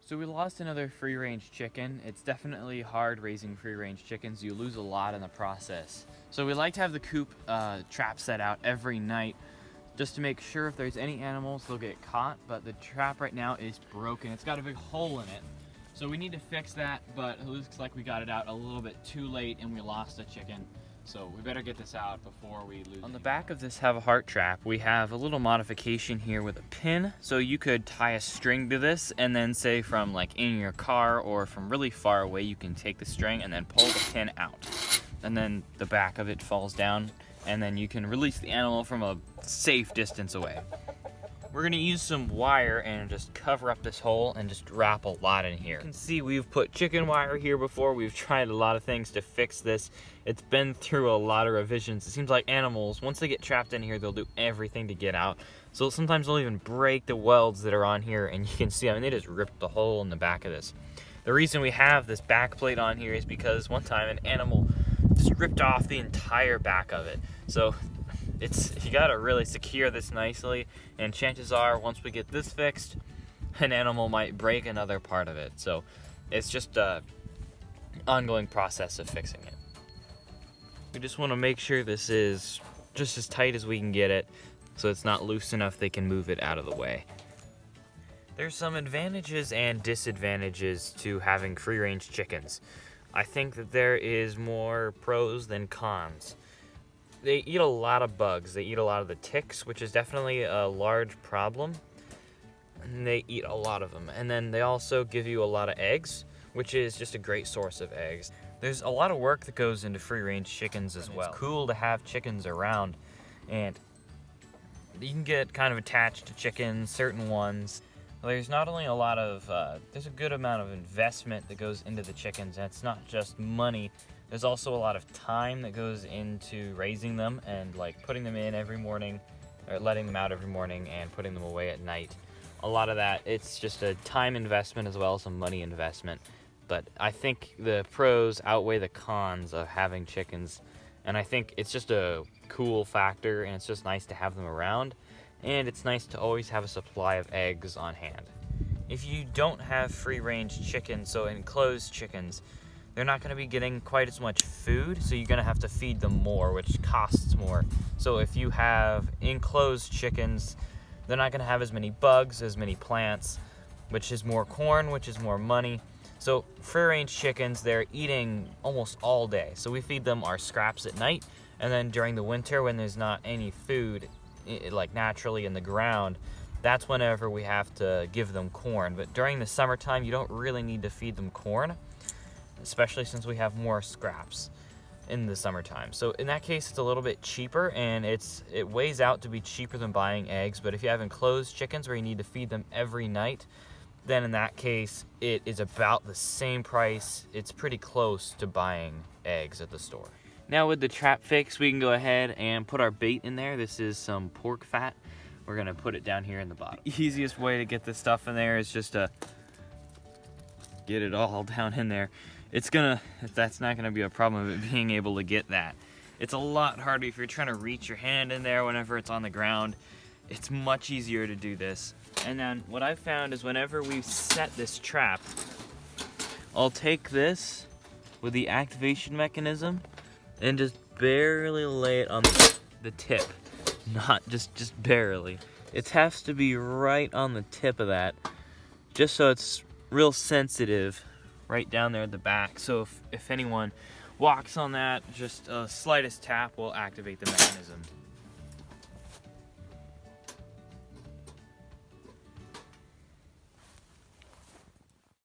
So we lost another free-range chicken. It's definitely hard raising free-range chickens. You lose a lot in the process. So we like to have the coop trap set out every night just to make sure if there's any animals, they'll get caught. But the trap right now is broken. It's got a big hole in it. So we need to fix that, but it looks like we got it out a little bit too late and we lost a chicken. So we better get this out before we lose it. On the back of this have a heart trap, we have a little modification here with a pin. So you could tie a string to this and then say from like in your car or from really far away, you can take the string and then pull the pin out. And then the back of it falls down and then you can release the animal from a safe distance away. We're gonna use some wire and just cover up this hole and just wrap a lot in here. You can see we've put chicken wire here before. We've tried a lot of things to fix this. It's been through a lot of revisions. It seems like animals, once they get trapped in here, they'll do everything to get out. So sometimes they'll even break the welds that are on here, and you can see, I mean, they just ripped the hole in the back of this. The reason we have this back plate on here is because one time an animal just ripped off the entire back of it. So you gotta really secure this nicely, and chances are once we get this fixed, an animal might break another part of it. So it's just an ongoing process of fixing it. We just want to make sure this is just as tight as we can get it so it's not loose enough they can move it out of the way. There's some advantages and disadvantages to having free-range chickens. I think that there is more pros than cons. They eat a lot of bugs. They eat a lot of the ticks, which is definitely a large problem. And they eat a lot of them. And then they also give you a lot of eggs, which is just a great source of eggs. There's a lot of work that goes into free-range chickens as well. It's cool to have chickens around, and you can get kind of attached to chickens, certain ones. There's not only a lot of, there's a good amount of investment that goes into the chickens, and it's not just money. There's also a lot of time that goes into raising them and like putting them in every morning, or letting them out every morning and putting them away at night. A lot of that, it's just a time investment as well as a money investment. But I think the pros outweigh the cons of having chickens, and I think it's just a cool factor, and it's just nice to have them around, and it's nice to always have a supply of eggs on hand. If you don't have free-range chickens, so enclosed chickens, they're not going to be getting quite as much food, so you're going to have to feed them more, which costs more. So if you have enclosed chickens, they're not going to have as many bugs, as many plants, which is more corn, which is more money. So free-range chickens, they're eating almost all day. So we feed them our scraps at night, and then during the winter when there's not any food like naturally in the ground, that's whenever we have to give them corn. But during the summertime, you don't really need to feed them corn, especially since we have more scraps in the summertime. So in that case, it's a little bit cheaper, and it weighs out to be cheaper than buying eggs. But if you have enclosed chickens where you need to feed them every night, then in that case, it is about the same price. It's pretty close to buying eggs at the store. Now with the trap fix, we can go ahead and put our bait in there. This is some pork fat. We're gonna put it down here in the bottom. The easiest way to get this stuff in there is just to get it all down in there. That's not gonna be a problem of it being able to get that. It's a lot harder if you're trying to reach your hand in there whenever it's on the ground. It's much easier to do this. And then what I've found is whenever we set this trap, I'll take this with the activation mechanism and just barely lay it on the tip. Not just barely. It has to be right on the tip of that, just so it's real sensitive right down there at the back. So if anyone walks on that, just a slightest tap will activate the mechanism.